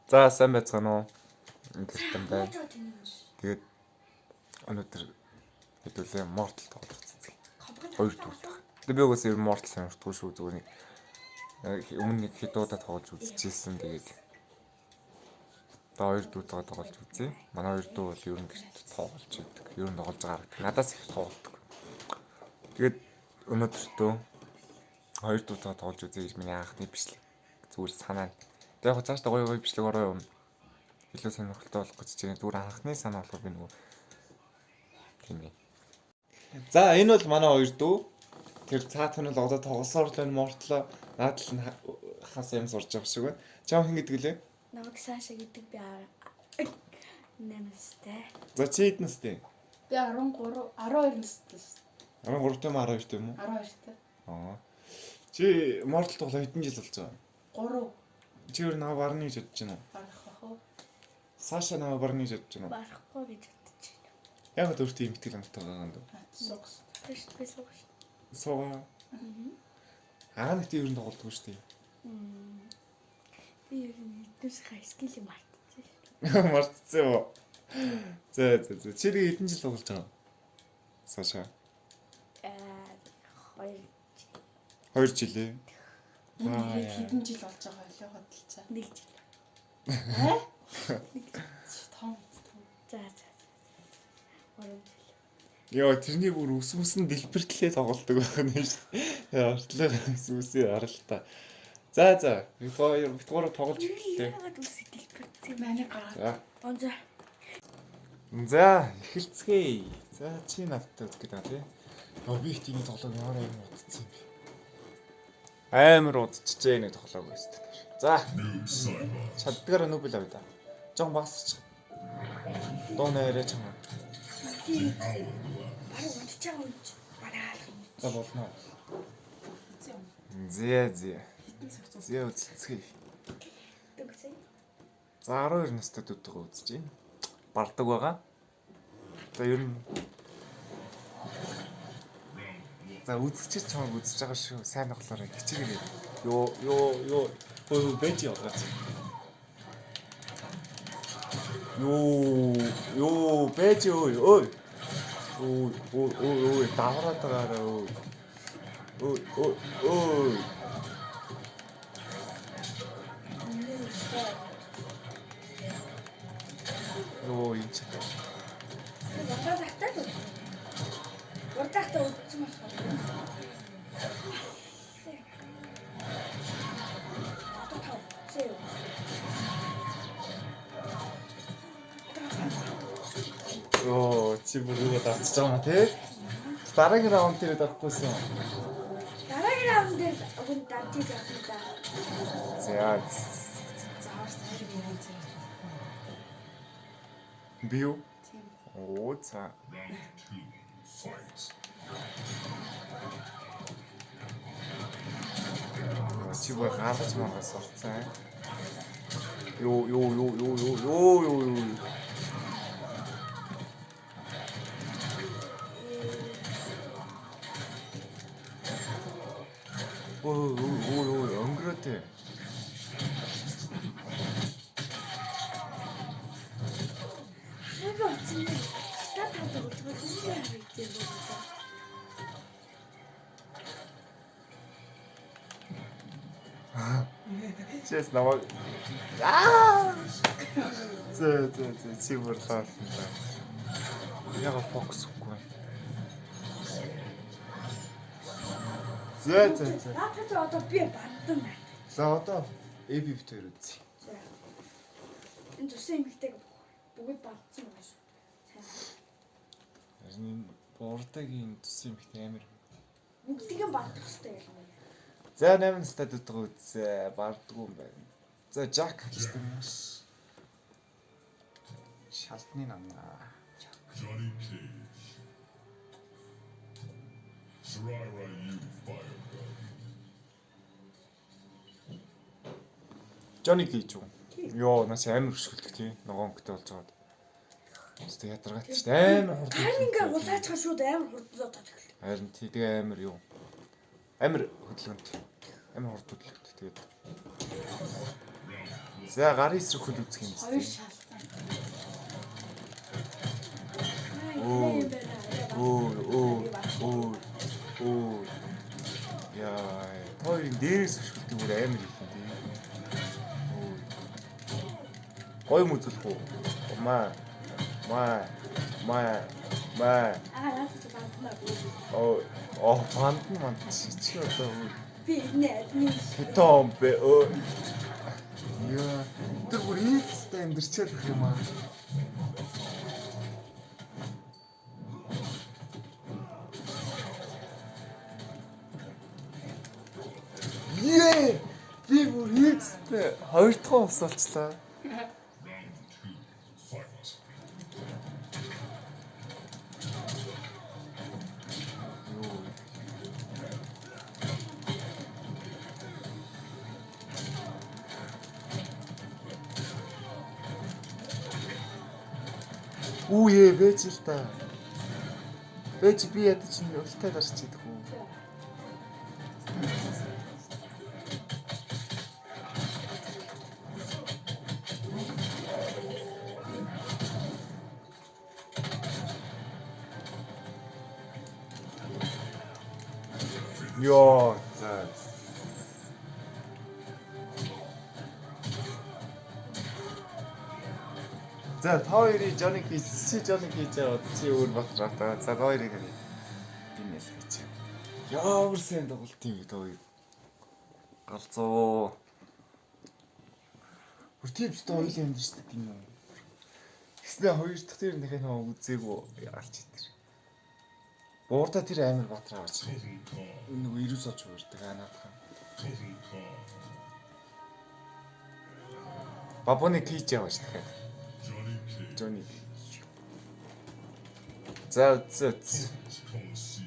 За сайн байцгаана уу? Ингэсэн байна. Тэгээд өнөөдөр хэдүүлээ Mortal тоглож үзье. Хоёр дуулах. Тэгээд би угсаа ер нь Mortal сонирхдаг шүү зүгээр нэг өмнө нэг хэд удаа тоглож үзчихсэн. Тэгээд одоо хоёр дуулаа тоглож үзье. Манай хоёр дуу бол ер нь гэрт тоглож идэг. Ер нь тоглож байгаа харагдав. Надаас их тоглодог. Тэгээд өнөөдөртөө хоёр дуулаа тоглож үзье гэж миний анхны бичлэг зүгээр санаа. Тэгээд яг цааш гоё бичлэг ороо юм. Илүү сонирхолтой болох гэж чинь зүгээр анхны санаа болохоор би нөгөө тийм ээ. За энэ бол манай хоёр дүү. Тэр цаат нь л одоо тоглосоор л Mortal наад л хас юм сурж байгаа шиг байна. Чам хэн гэдэг лээ? Намайг Саша гэдэг би 8 настай. За чи хэд настай? Би 12 настай. 13 тийм 12 тийм үү? 12 та. Чи Mortal тоглоо хэдэн жил болж байгаа? 3. Чи өөр наа барны гэж бодож байна уу? Барах уу? Саша наа барны гэж бодож байна уу? Барахгүй гэж бодож байна. Яг л өөртөө имтгэл амттай байгаа юм даа. Суугс. Би суугс. Суугаа. Нэг тийм ер нь тоглодгоо шүү дээ. Би ер нь хэдүүс хайскил юм мартчихсан. Мартцсан уу? За. Чи нэг хэдэн жил тоглож байгаа? Саша. 2 жилээ. Хэдэн жил болж байгаа вэ хөдөлцөө? 1 жил. Том. За. Яа тэрний бүр үсвэсэн дэлбэртлээ тоглолдог байх нь шүү дээ. Артлаа үсвэсээ аралта. За. Бид гурав тоглож эхэллээ. Яагаад үсээ дэлбэрсэн юм? Манай гараа. За, эхэлцгээе. За чи надтай үзэх гэдэг тий. Би их тийм тоглоог ямар амар удцсан юм бэ? Амар удчихжээ нэг тоглоог байсан. За. Чаддгаар нүбэл авъя да. Жон багсч. Дуу нэрээ чамаа. Бараг унтчих юм чи. Бараалах юм. За болно. Зэ үзцгээе. Тэгсэн. За 12 настай дүүтэйгээ үзэж байна. Бардаг байгаа. За ер нь за үзчихэж чамайг үзэж байгаа шүү. Сайн тоглоорой. Хичээгээрэй. Йоо. Бэж яваач. Йоо, бэж ой. Ой, давраад байгаарай. Ой. Йоо, энэ ч. Урдахтаа үзсэн болохоор. Оо, чи бүрээ давцж байгаа тий? Дараагийн раунд дээр давахгүйсэн. Дараагийн раунд дээр өгөн давтыг явах да. За. Би юу? Оо, за. Чи бүр гаргаж маргаас орцсон. Йоо. Ой, өнгөрөөтэй. Яг очсон. Татаад өгөх юм байна. Чест намайг. Зэ чи бүрлээ. Яг фокус өггүй. Зэ. Татаад одоо би бандсан байна. За одоо AB битээр үзье. Энэ зүсэн эмгтэйг бүгд бандсан байна шүү. Харин бордогийн төсөв их амар. Бүгдийг нь бандах хэрэгтэй юм. За 8 настай дутгаа үзээ бардгүй юм байна. За Жак гэдэг юм уу? Шалтны намнаа. Johnny Cage. Sarara you firebird. Johnny Cage юу? Йоо, нас амар өшгөлдөг тий. Ногоонхтой болж байгаа. Тэст ядаргаат ч амар хурд. Харин ингээ улаачгаа шууд амар хурд зодоод эхэллээ. Харин тий тэгээ амар юу? Амар хөдөлгөөнтэй. Амар хурд хөдөлгөөнтэй тэгээд. За гарын эсрэг хөл үзэх юм Хоёр зү. шалтгаан. Оо. Яа, хоёрын дээрээс өшөлтөг бүр амар их юм тийм. Гой юм үзүүлэх үү? Маа. наад чи банднаа. Банд чи одоо Би энэ том бэ. Яа, тэр бүр ийдтэй амьдрчаал гэх юм аа. Би бүр ийдтэй хоёр дахь ус болчлаа. Fight. Үе бэж л та. Бэж би ядаж чинь өлтөд гарч идэх үү? Йоо, за. За, та хоёрын Johnny хийж аваад чи өөр батраа та. За, та хоёрыг харъя. Би нэл гэж. Ямар сайн тоглолт юм бэ та хоёр. Галзуу. Бүр тиймс та хоёрын амьдэрчдэг юм уу? Гэснээр хоёр дахь тэр нэхэ нөө үзээгүй яалч итэр. Буурда тэр амир батраа авч. Total calm. Энэ нөгөө ирүүс оч уурдаг анаадхан. Total calm. Бабоны тийж яваач дахиад. Johnny Cage. Johnny. За. Conceal.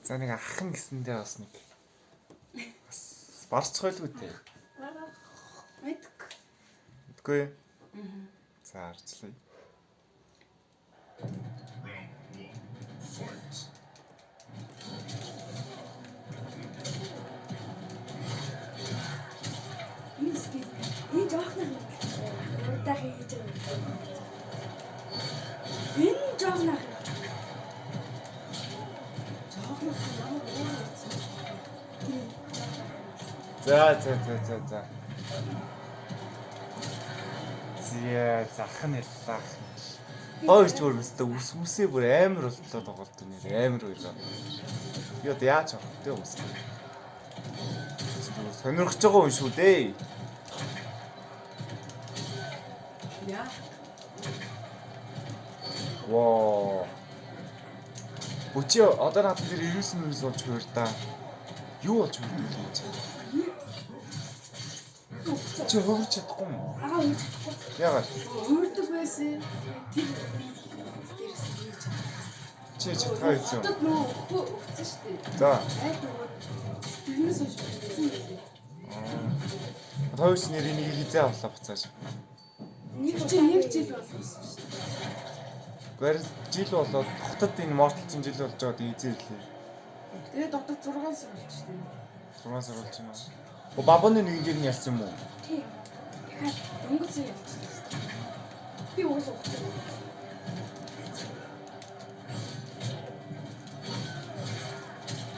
За нэг ахын гэсэндээ бас нэг бас барч хойлгүй те. мэдгүй. Мэдгүй. За арчлаа. Round 1. Fight. Энэ жоохноо удаа хийж байгаа. Энэ жоохноо За. Зя захын яллаа. Хоёр ч бүр өстө үсээ бүр амар болтлоо тоглолт нэр амар байлаа. Би одоо яаж авах вэ үс. Сонирхож байгаа юм шүү дээ. Яа. Воо. Өчи одоо над тэр 99 минут болж хойр та. Юу болж хойр юм чи? Чи хөвөрч чадахгүй юм уу? аа үгүй. Яагаад? Өөртөө байсан. Тэр Чи чадгаа ийцэн. Хотод нөгөө өгсөн шүү дээ. За. Айд нөгөө тэрнээс хойш өгсөн байлээ. Хоёрч нэрийг нэг хизээ авлаа буцааш. Нэг жил болсон шүү дээ. Гэр жил болоод хотод энэ морталчин жил болж байгаад ийзээ хэлээ. Тэгээд дотор 6 сар болчих шүү дээ. 6 сар болж байна. Бабаны нэг гэр нь ялсан юм уу? Тийм. Өнгөцөө явчихсан. Би уус өгсөн.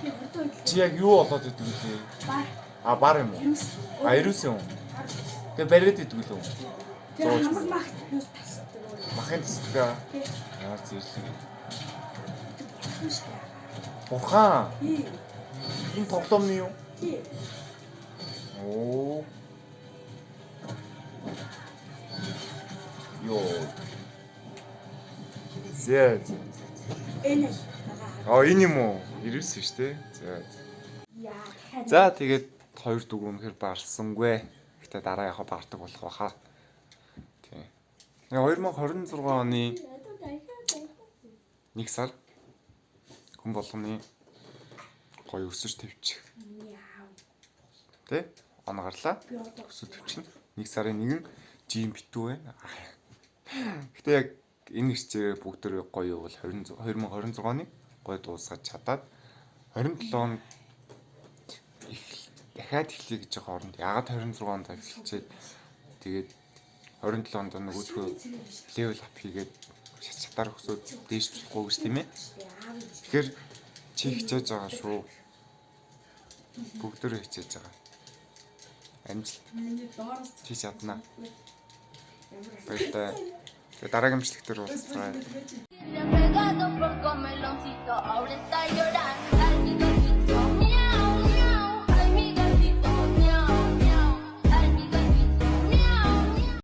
Би хурдан Чи яг юу болоод идэв лээ? бар Бар юм уу? юус. Ирүүс юм. Тэгээ бариад идэв лөө. Тэр хамаг мах юус тасдаг. Махын тасдаг. Тийм. Яар зэрлэг. Юус. Бурхан. Тийм. Энэ тоглоомны юу? Тийм. Оо. Йоо. Зэ. Энэ. Энэ юм уу? Ирүүс шүү дээ. За. Яа. За тэгээд хоёр дүг үнэхээр барсангүй. Гэтэ дараа яхаа бартаг болох баха. Тийм. 2026 оны 1 сар хүн болгоны гоё өсөж твчих. Тэ? Он гарлаа. Би одоо Өсөж твчин. 1 сарын 1 жим битүү байна. Гэтэ яг энэ ирчээр бүгд гоё бол 2026 оны гоё дуусгаж чадаад 27 он дахиад эхлэе гэж байгаа оронд ягаад 26 онд эхэлчихэд тэгээд 27 онд нөгөөдхөө левел ап хийгээд чадаар өсөөд дээш болохгүй гэж тийм ээ. Тэгэхээр чи хичээж байгаа шүү. Бүгдөө хичээж байгаа. Амжилт. Миний доороос Чи чадна. Баяртай. Тэгээд дараагийн бичлэгтэр уулзцгаая. Pegado por comeloncito, ahora está llorando.